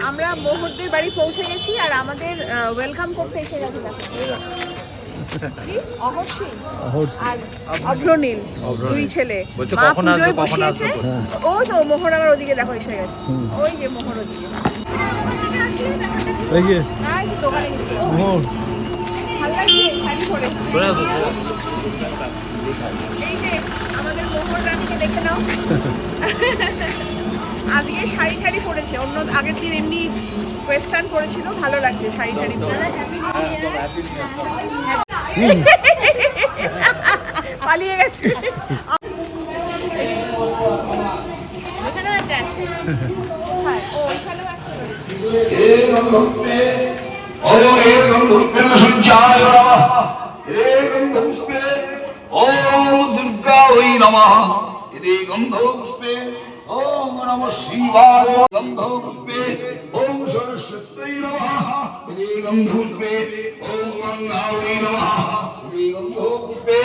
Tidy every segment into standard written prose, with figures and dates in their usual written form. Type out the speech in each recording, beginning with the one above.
আমরা মোহরদের বাড়ি পৌঁছে গেছি আর আমাদের ওয়েলকাম করতে এসে গেছে আর অভ্রনীল, দুই ছেলে। মা পুজোয় বসিয়েছে। ও তো মোহর আমার ওদিকে দেখো এসে গেছে। ওই যে মোহর ওদিকে। এই যে দোকানে গেছি। ভালো লাগছে শাড়ি পরে। এই যে আমাদের মোহর রানীকে দেখে নাও। আজকে শাড়ি ঠাড়ি পরেছে, অন্য আগের দিন এমনি ওয়েস্টার্ন পরেছিল, ভালো লাগছে শাড়ি ঠাড়ি পরে। পালিয়ে গেছে। ওইখানেও একটা আছে। হ্যাঁ, ওইখানেও একটা ओम नमः शिवाय गंधो पुष्पे ओम सरस्वती नमः इति गंधो पुष्पे ओम गंगावै नमः इति गंधो पुष्पे।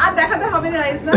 আর দেখাতে হবে না রাইস না।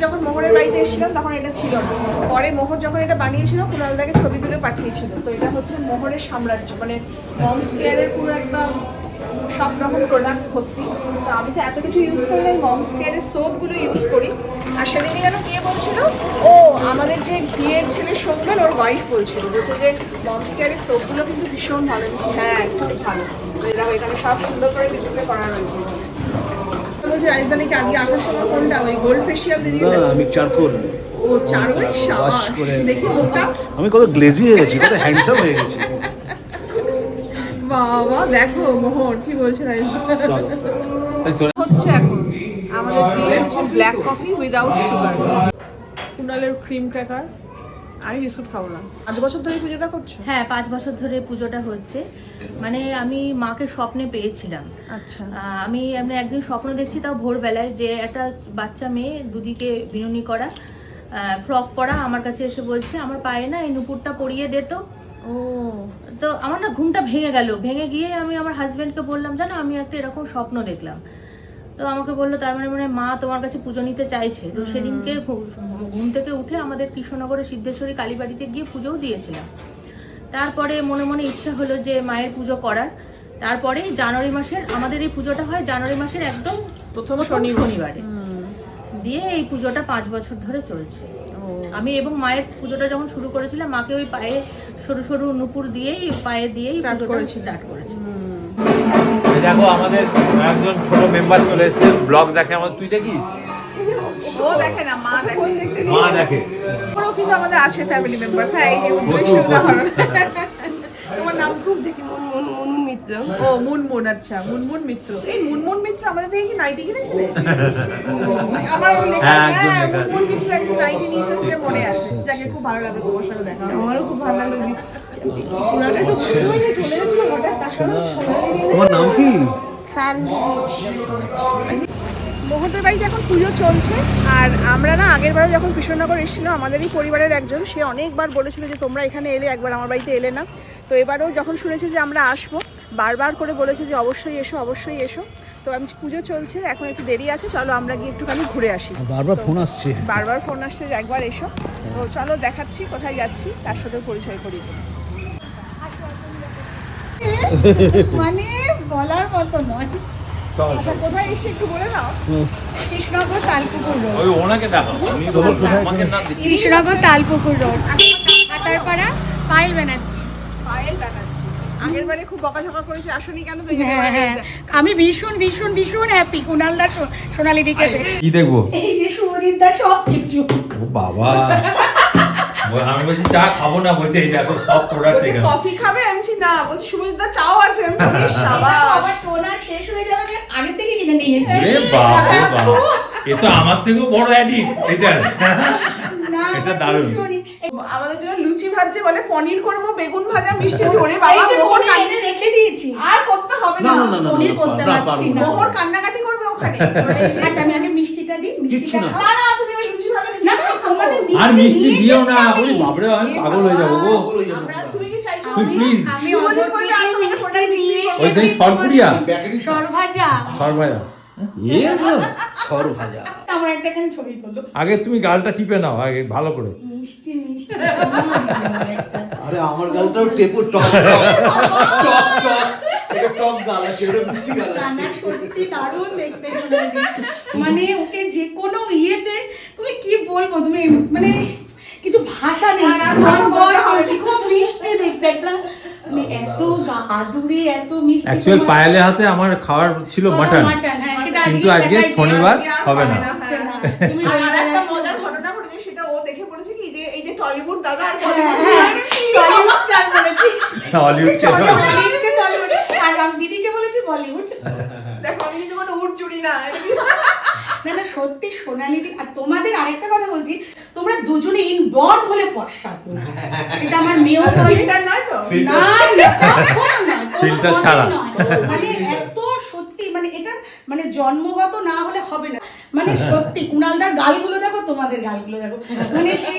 যখন মোহরের বাড়িতে এসেছিলাম তখন এটা ছিল না, পরে মোহর যখন এটা বানিয়েছিল কুণালদাকে ছবি তুলে পাঠিয়েছিল। তো এটা হচ্ছে মোহরের সাম্রাজ্য, মানে মমস কেয়ারের পুরো একদম সব রকম প্রোডাক্টস ভর্তি। তো আমি তো এত কিছু ইউজ করি না, মমস কেয়ারের সোপগুলো ইউজ করি। আর সেদিনই যেন কে বলছিল, ও আমাদের যে ঘিয়ের ছেলে সৌমেন, ওর ওয়াইফ বলছিল যে মমস কেয়ারের সোপগুলো কিন্তু ভীষণ ভালো। হ্যাঁ, খুব ভালো। দেখো এখানে সব সুন্দর করে ডিসপ্লে করা রয়েছে। বলছি রাজধানীকে আজকে আসার সময় কোনটা, ওই গোল্ড ফেশিয়াল দিদি? না, আমি চারকোল। ও চারকোল শাওয়ার দেখি মুখটা। আমি কত গ্লেজি হয়ে গেছি, কত হ্যান্ডসাম হয়ে গেছি। বাবা দেখো মোহর কি বলছে হচ্ছে এখন আমাদের দিয়ে হচ্ছে ব্ল্যাক কফি উইদাউট সুগার, কুণালের ক্রিম ক্র্যাকার আর বিস্কুট খাবো না। 5 বছর ধরে পুজোটা করছো? হ্যাঁ, 5 বছর ধরে পুজোটা হচ্ছে। মানে আমি মাকে স্বপ্নে পেয়েছিলাম। আচ্ছা। আমি একদিন স্বপ্ন দেখছি, তাও ভোরবেলায়, যে একটা বাচ্চা মেয়ে দুদিকে বিনুনি করা, ফ্রক পরা, আমার কাছে এসে বলছে আমার পায়ে না এই নুপুরটা পরিয়ে দে তো। ও, তো আমার না ঘুমটা ভেঙে গেল। ভেঙে গিয়ে আমি আমার হাজব্যান্ডকে বললাম, জানো আমি একটা এরকম স্বপ্ন দেখলাম। তো আমাকে বললো তার মানে মা তোমার কাছে পুজো নিতে চাইছে। তো সেদিনকে ঘুম থেকে উঠে আমাদের কৃষ্ণনগরের সিদ্ধেশ্বরী কালীবাড়িতে গিয়ে পুজোও দিয়েছিলাম। তারপরে মনে মনে ইচ্ছা হলো যে মায়ের পুজো করার। তারপরে জানুয়ারি মাসের, আমাদের এই পুজোটা হয় জানুয়ারি মাসের একদম প্রথম শনিবারে, দিয়ে এই পুজোটা 5 বছর ধরে চলছে। আমি এবং মায়ের পুজোটা যখন শুরু করেছিলাম, মাকে ওই পায়ে সরু সরু নুপুর দিয়েই পায়ে দিয়েই পুজোটা স্টার্ট করেছি। দেখো আমাদের একজন ছোট মেম্বার চলে এসেছে, ব্লগ দেখে আমাদের। তুই দেখিস? ও দেখে না, মা দেখে। মা দেখে। ওরও কিন্তু আমাদের আছে ফ্যামিলি মেম্বারস। হ্যাঁ, এই যে উদাহরণ। তোমার নাম খুব দেখি মুনমুন মিত্র। ও মুনমুন, আচ্ছা মুনমুন মিত্র। এই মুনমুন মিত্র আমাদের থেকে কি নাইটি কিনেছিলে? আমার লেখা, হ্যাঁ মুনমুন মিত্র একজন নাইটি নিয়েছিল, সেটা মনে আছে। যাকে খুব ভালো লাগলো তোমার সাথে দেখা। আমারও খুব ভালো লাগলো। ওনারা তো চলে গেছিল হঠাৎ, তারপরে তোমার নাম কি? মোহরদের বাড়িতে এখন পুজো চলছে। আর আমরা না আগের বারে যখন কৃষ্ণনগর এসেছিল, আমাদেরই পরিবারের একজন, সে অনেকবার বলেছিল যে তোমরা এখানে এলে, একবার আমার বাড়িতে এলে না। তো এবারেও যখন শুনেছে যে আমরা আসবো, বারবার করে বলেছে যে অবশ্যই এসো, অবশ্যই এসো। তো আমি পুজো চলছে, এখন একটু দেরি আছে, চলো আমরা গিয়ে একটুখানি ঘুরে আসি। বারবার ফোন আসছে যে একবার এসো। তো চলো দেখাচ্ছি কোথায় যাচ্ছি, তার সাথে পরিচয় করি। মানে বলার মতো নয়। আচ্ছা, কোথায় এসে একটু বলে দাও। কৃষ্ণনগর তালপুকুর রোড। ওই ওনাকে দেখো, উনি বলছেন আমাকে না দেখি। কৃষ্ণনগর তালপুকুর রোড, আটারপাড়া, পায়েল ব্যানার্জি। পায়েল ব্যানার্জি। আগের বারে খুব বকাঝকা করেছে আসনি কেন তো এই জন্য হ্যাঁ হ্যাঁ আমি ভীষণ ভীষণ ভীষণ হ্যাপি কুণালদা সোনালী দিকে কি দেখবো? এই যে শুভজিৎ দা সব কিছু ও বাবা, আমি বলছি চা খাবো না, বলছে এই দেখো সব প্রোডাক্ট বলছে এখানে। কফি খাবে আমি বলছি না, বলছি সুমিতদা চাও আছে আমি বলি শাবাশ। আবার টোনার শেষ হয়ে যাবে যে আগে থেকে কিনে নিয়েছি রে বাবা রে বাবা, এ তো আমার থেকেও বড় অ্যাডিক্ট এটা। না এটা দারুণ। ভীষণই। আমাদের জন্য লুচি ভাজছে, বলে পনির করবো, বেগুন ভাজা, মিষ্টি ধরে এই বাবা যে মোহর পনির এনে রেখে দিয়েছি আর করতে হবে না, পনির করতে পারছি না মোহর কান্নাকাটি করবে ওখানে। আচ্ছা আমি আগে মিষ্টিটা দিই মিষ্টিটা না। খাও। না না তুমি ওই লুচি ভাজা না না তোমাদের আর মিষ্টি নিয়ে দিও এসেছি না, আমি। ওরে বাবরে আমি পাগল হয়ে যাবো গো। আমরা তুমি কি চাইছো? তুই please। আমি সুমজিৎ অজর বলবে, থেকে আর তোমাকে মিষ্টি কোথায় নিয়ে ওই সেই এসেছি সরপুরিয়া? তোমাদের। সরভাজা সরভাজা। এ গো, সর ভাজা। আমার একটা এখানে ছবি তুললো আগে তুমি গালটা টিপে নাও আগে ভালো করে। মিষ্টি মিষ্টি আরে আমার গালটাও টেপো টক টক টক টক। এটা টক গাল আছে, এটা মিষ্টি গাল রান্না আছে। সত্যি দারুণ দেখতে সোনালি। মানে ওকে যে কোনো ইয়েতে তুমি কি বলবো, তুমি মানে কিছু ভাষা নেই। না, না, ভালো বলতে হবে। খুব মিষ্টি দেখতে একটা, মানে এত গাদুরে এত মিষ্টি। অ্যাকচুয়াল তোমার- পায়েলের হাতে আমার খাওয়ার ছিল মাটন, মাটন, হ্যাঁ, সেটা কিন্তু আজকে দেখাই শনিবার দিয়ে আর হবে না। হচ্ছে না। হ্যাঁ। তুমি আর রবিবার একটা আসো। মজার ঘটনা ঘটেছে, সেটা ও দেখে পড়েছে কি যে এই যে টলিউড দাদা আর হ্যাঁ, বলিউড হ্যাঁ, মানে কি টলিউড স্টার বলেছি। হলিউডকে টলিউডকে টলিউড। আর আমি দিদিকে বলেছি বলিউড। দেখো আমি কিন্তু কোনো উড জুড়ি না, এটা কি না না সত্যি সোনালি দি, আর তোমাদের আরেকটা কথা বলছি, তোমরা দুজনে ইন বন্ড হলে পর্ষা। এটা আমার মেয়েও বলে। ফিল্টার নয় তো? না না কখনো না, কোনো ফিল্টার মতেই ছাড়া। নয়। মানে এত সত্যি, মানে এটা মানে জন্মগত না হলে হবে না। মানে সত্যি কুণালদার গালগুলো দেখো, তোমাদের গালগুলো দেখো, মানে সেই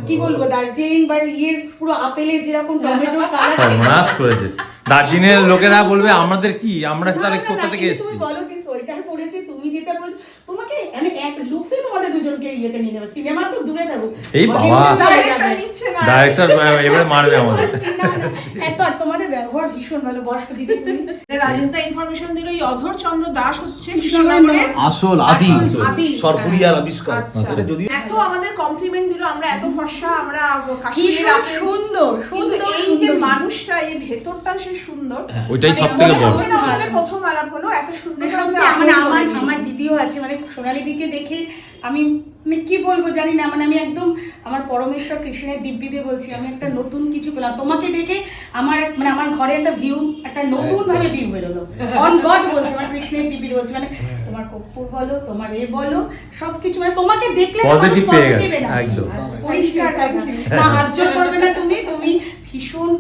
কি বলবো দার্জিলিং বা ইয়ে পুরো আপেলে যেরকম টমেটোর কালার। সর্বনাশ করেছে। দার্জিলিংয়ের লোকেরা বলবে আমাদের কি, আমরা তাহলে কোথা থেকে তুমি এসেছি? বলো যে সোয়েটার পরেছে, তুমি যেটা পরেছো, তোমাকে মানে এক লুফে তোমাদের দুজনকে ইয়েতে নিয়ে নেবে। সিনেমা তো দূরে থাকো, এই বাবা। ডাইরেক্টর নিচ্ছে না। ডাইরেক্টর এবারে মারবে আমাদের। না, না, এত আর তোমাদের ব্যবহার ভীষণ ভালো, বয়স্ক দিদি তুমি। রাজেশ দা ইনফরমেশন দিল এই অধর চন্দ্র দাস হচ্ছে কৃষ্ণনগরের কৃষ্ণনগরের আসল আদি আদি। সরপুরিয়ার আবিষ্কার। আচ্ছা। এটা যদিও এত আমাদের কমপ্লিমেন্ট দিল, আমরা এত ফর্সা, আমরা কাশ্মীরের ভীষণ আপেল। সুন্দর কিন্তু সুন্দর এই যে সুন্দর। মানুষটা, এই ভেতরটা সে সুন্দর। ওইটাই মানে সবথেকে মনে বড়। হচ্ছে না আমাদের প্রথম আলাপ হলো, এত সুন্দর সত্যি সুন্দর মানে আপেল আমার বলে আমার দিয়েছে। দিদিও আছে, মানে সোনালী দিকে দেখে আমি মানে কি বলবো জানি না, মানে আমি একদম আমার পরমেশ্বর কৃষ্ণের দিব্যিতে বলছি, আমি একটা নতুন কিছু পেলাম তোমাকে দেখে। আমার মানে আমার ঘরে একটা ভিউ, একটা নতুন ভাবে ভিউ বেরোলো। অন গড বলছি, আমার কৃষ্ণের দিব্যিতে বলছি, মানে তোমার কর্পূর বলো, তোমার এ বলো, সবকিছু মানে তোমাকে দেখলে না Positive মানুষ পেয়ে গেছে, positive energy। একদম। পরিষ্কার কথা, না হাত জোর করবে না তুমি, তুমি ভীষণ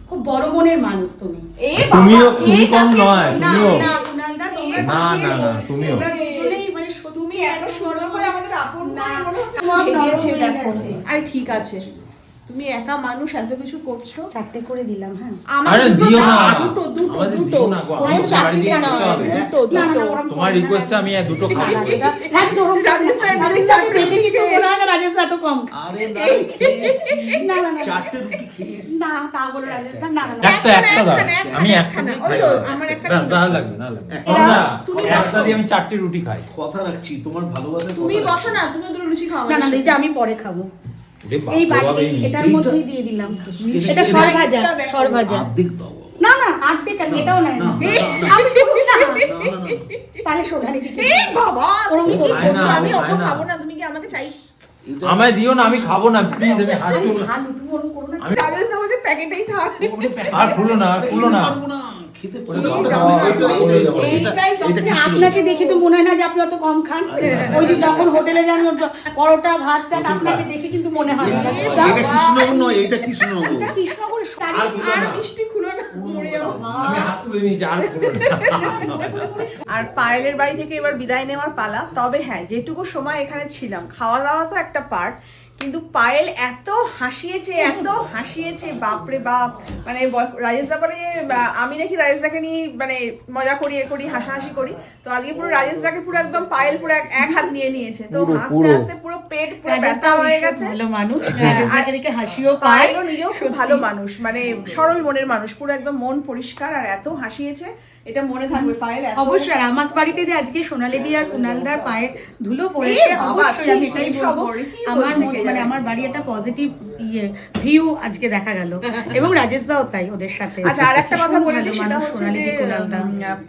খুব বড় মনের মানুষ তুমি। এ তুমিও, বাবা, তুমি এ কম কাকে নয়, বলছো? না তুমিও। না কুণালদা তোমরা না, না, না, তুমিও। তোমরা দুজনেই মানে তুমি এত সুন্দর করে আমাদের আপন না, মনে হচ্ছে সব ভেঙেছে নরম হয়ে দেখো। গেছে। আরে ঠিক আছে, তুমি একা মানুষ এত কিছু করছো। চারটে করে দিলাম, হ্যাঁ আমার আরে দুটো দিও না, দুটো দুটো আমাদের দুটো দিও না গো, কোনো আমাদের বাড়ি দিয়ে চারটে না, খেতে হবে। দুটো না, না, দুটো। ওরম তোমার রিকোয়েস্টে আমি আর দুটো খাবো। দেখে কিন্তু বলা হয় না রাজেশ এত কম। আরে না খেয়ে এসেছি। না, না, না। চারটে রুটি খেয়ে এসেছি। না তা বলো রাজেশ না, না, না, না। একটা একটা দাও, আমি একটা একখানা, দিয়ে ওই খাই। তো, আমার একটা না, দিন। না লাগবে, না লাগবে। এরা- না, তুমি একটা দিয়ে আমি 4টে রুটি খাই। কথা রাখছি, তোমার ভালোবাসা তুমি বসো না, তুমি দুটো লুচি খাও। না, না, দিদি আমি পরে খাবো। ওরে বাপ এই রে বাপ, বাটি এই মিষ্টি। এটার মধ্যেই দিয়ে দিলাম। এটা এটা কি? সরভাজা, এটা দেখো। সরভাজা। আর্ধেক দাও। না না আর্ধেক আর এটাও নাই না। না, না, না। আমি দেবো না। না, না, না। তাহলে সোনালি দিকে এ বাবা, তুমি কি খায় না, করছো? আমি অত খায় না। খাবো না, তুমি কি আমাকে চাই? এটা- আমায় দিও না, আমি খাবো না প্লিজ, আমি হাত আরে তুলো। ভালো, তুমি ওরম করো না। আমি রাজেশ দা বলছে প্যাকেটেই থাক। আর খুলো না, আর খুলো না। পারবো না, খেতে ওরে পারবো বাবা, না। এটা বলে যাবো। এইটাই এটা সবচেয়ে, কি ছিল? আপনাকে দেখে তো মনে হয় না যে আপনি অত কম খান। ওই যে যখন হোটেলে যান পরোটা ভাত চাট, আপনাকে দেখে কিন্তু মনে হয় না। এটা কৃষ্ণনগর নয়, এটা কৃষ্ণনগর। এটা কৃষ্ণনগর শাড়ি। আর খুলো আর না। মিষ্টি খুলো না, মরে যাবো। আমি হাত তুলে নিয়েছি, আর খুলো না। আর পায়েলের বাড়ি থেকে এবার বিদায় নেওয়ার পালা। তবে হ্যাঁ, যেটুকু সময় এখানে ছিলাম, খাওয়া দাওয়া তো একটা পার্ট, কিন্তু পায়েল এত হাসিয়েছে বাপরে বাপ। মানে রাজেশ দা পরে আমি নাকি রাজেশ দাকে নিয়ে মানে মজা করি, এ করি, হাসাহাসি করি। তো আজকে পুরো রাজেশ দাকে পুরো একদম পায়েল পুরো এক হাত নিয়ে নিয়েছে। তো হাসতে হাসতে পুরো পেট পুরো ব্যথা হয়ে গেছে। ভালো মানুষ, হ্যাঁ, রাজেশদাকে দেখে হাসিও পায়। পায়েলও নিজেও খুব ভালো মানুষ, মানে সরল মনের মানুষ, পুরো একদম মন পরিষ্কার, আর এত হাসিয়েছে, এটা মনে থাকবে পায়েল। অবশ্যই আর আমার বাড়িতে যে আজকে সোনালী দি আর কুণালদার পায়ে ধুলো পড়েছে, এ বাবা, অবশ্যই আমি ঠিক এটাই সেই বলবো। খবর, কি আমার বলছে কে মানে জানে? আমার বাড়ি একটা পজিটিভ ভিউ আজকে দেখা গেল এবং রাজেশ দাও তাই ওদের সাথে। আচ্ছা, আর একটা কথা বলে দিই, সেটা মানুষ, হচ্ছে সোনালি যে দি, কুণালদা।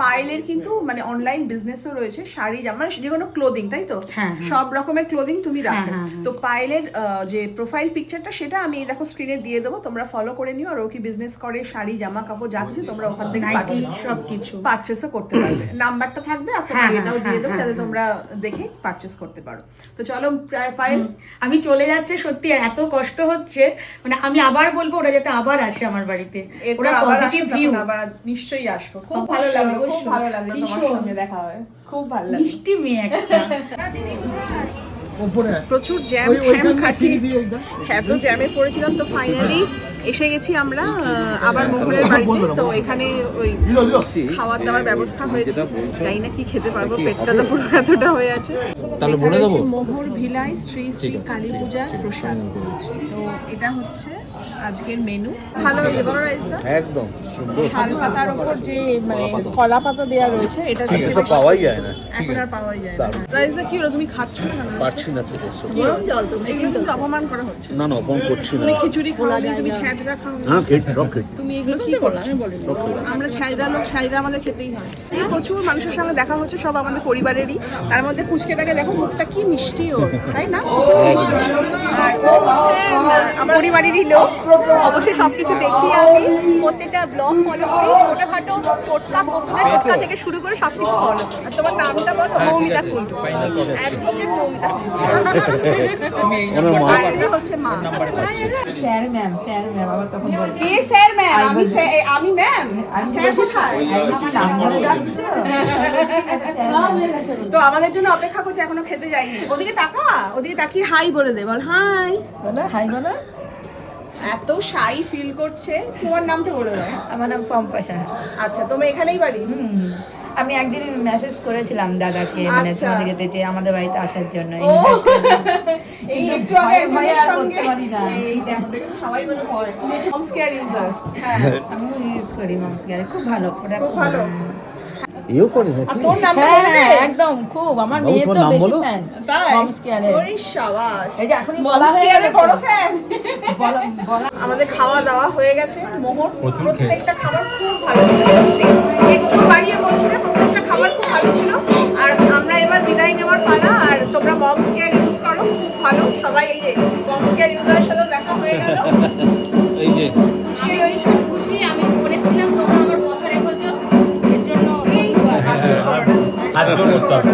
পায়েলের কিন্তু মানে অনলাইন বিজনেসও রয়েছে, শাড়ি জামা যে কোনো ক্লোদিং, তাই তো? হ্যাঁ, হ্যাঁ। সব রকমের ক্লোদিং তুমি রাখো। হ্যাঁ, হ্যাঁ, হ্যাঁ। তো পায়েলের যে প্রোফাইল পিকচারটা সেটা আমি দেখো স্ক্রিনে দিয়ে দেবো, তোমরা ফলো করে নিও। আর ও কি বিজনেস করে, শাড়ি জামা কাপড় যা কিছু তোমরা ওখান থেকে নাইটি সবকিছু। পারচেসও করতে পারবে। নাম্বারটা থাকবে, আর হ্যাঁ, তোমার এটাও হ্যাঁ, দিয়ে দেবো হ্যাঁ, যাতে হ্যাঁ। তোমরা দেখে পারচেস করতে পারো। তো চলো পায়েল, আমি চলে যাচ্ছে, সত্যি এত কষ্ট হচ্ছে, মানে আমি আবার বলবো ওরা যাতে আবার আসে আমার বাড়িতে, এরপর ওরা আবার পজিটিভ আসো, ভিউ। তখন আবার নিশ্চয়ই আসবো। খুব অবশ্যই, ভালো লাগলো, খুব অবশ্যই। ভালো লাগলো তোমার ভীষণ। সঙ্গে দেখা হয়, খুব ভালো লাগলো। মিষ্টি মেয়ে একটা। প্রচুর জ্যাম ট্যাম কাটিয়ে এত জ্যামে পড়েছিলাম, তো ফাইনালি এসে গেছি আমরা আবার মোহনের বাড়িতে। তো এখানে ওই খাওয়ার দাওয়ার ব্যবস্থা হয়েছে, জানি না কি খেতে পারবো, পেটটা তো পুরো এতটা হয়ে আছে। তাহলে বলে এখানে দেবো? হচ্ছে মোহর ভিলাই শ্রী শ্রী কালী পূজার প্রসাদ। তো এটা হচ্ছে আজকের মেনু। ভালো হয়েছে বড় রাইসদা, একদম সুন্দর। শাল পাতার উপর যে মানে কলা পাতা দেওয়া রয়েছে, এটা দেখে এসব পাওয়াই যায় না। এখন আর পাওয়াই যায় না। রাইসদা কি হলো, তুমি খাচ্ছ না কেন? পারছি না তো। গরম জল তো, এগুলো কিন্তু অপমান করা হচ্ছে। না না, অপমান করছি না। তুমি খিচুড়ি খাওয়ানি, তুমি ছ্যাঁচড়া খাওয়ানি, হ্যাঁ খেয়েছি, সব খেয়েছি। তুমি এগুলো কি করো? আমি বলি আমরা ছ্যাঁচড়া লোক, ছ্যাঁচড়া আমাদের খেতেই হয়। এই প্রচুর মানুষের সঙ্গে দেখা হচ্ছে, সব আমাদের পরিবারেরই। তার মধ্যে পুচকেটাকে দেখো, মুখটা কি মিষ্টি ওর, তাই না? মিষ্টি। আর ও হচ্ছে আমার পরিবারেরই লোক। অবশ্যই সবকিছু দেখি আমি, প্রত্যেকটা ব্লগ ফলো করি, ছোটখাটো টোটকা টোটকা থেকে শুরু করে সবকিছু ফলো। আর তোমার নামটা বলো? মৌমিতা কুন্ডু, অ্যাডভোকেট মৌমিতা কুন্ডু। আর এই হচ্ছে মা। স্যার ম্যাম আবার তখন বলে কে স্যার ম্যাম? আমি ম্যাম, স্যার কোথায়? তো আমাদের জন্য অপেক্ষা করছে, এখনো খেতে যাইনি। ওদিকে তাকা, ওদিকে তাকিয়ে হাই বলে দে, বল হাই। হাই বলো। এত শাই ফিল করছে। তোমার নামটা বলে দাও। আমার নাম পম্পাশা। আচ্ছা, তুমি এখানেই বাড়ি? আমি একদিন মেসেজ করেছিলাম দাদাকে, মানে আচ্ছা। তোমাদেরকে যে আমাদের বাড়িতে আসার জন্য। ও, এই একটু আগে ভয়ে একজনের আর সঙ্গে করতে পারি না। এই দেখো দেখো, সবাই বলে ভয়। Moms care user. হ্যাঁ, আমিও ইউজ করি মামস গেলে, খুব ভালো ওটা, খুব ভালো। এও করে আর নাকি? তোর নামটা হ্যাঁ বলে দে। হ্যাঁ, একদম খুব আমার বাবু, মেয়ে তোমার তো নাম বেশি বলো। ফ্যান তাই? মামস কেয়ারে। ওরে শাবাশ। এই যে এখনই বলা মমস হয়ে কেয়ারের গেছে। বড় ফ্যান। বলা আমাদের খাওয়া দাওয়া হয়ে গেছে। মোহর প্রচুর প্রত্যেকটা খাবার খুব ভালো ছিল, সত্যি। একটু বাড়িয়ে বলছি না, প্রত্যেকটা খাবার খুব ভালো ছিল। আর আমরা এবার বিদায় নেওয়ার পালা। আর তোমরা মমস কেয়ার ইউজ করো, খুব ভালো। সবাই এই যে মমস কেয়ার ইউজারের সাথে দেখা হয়ে গেল। এই যে খুশি হয়েছো? খুশি, আমি বলেছিলাম তোমরা আমার কথা রেখেছো, এর জন্য এই হাত জোর করতে হবে।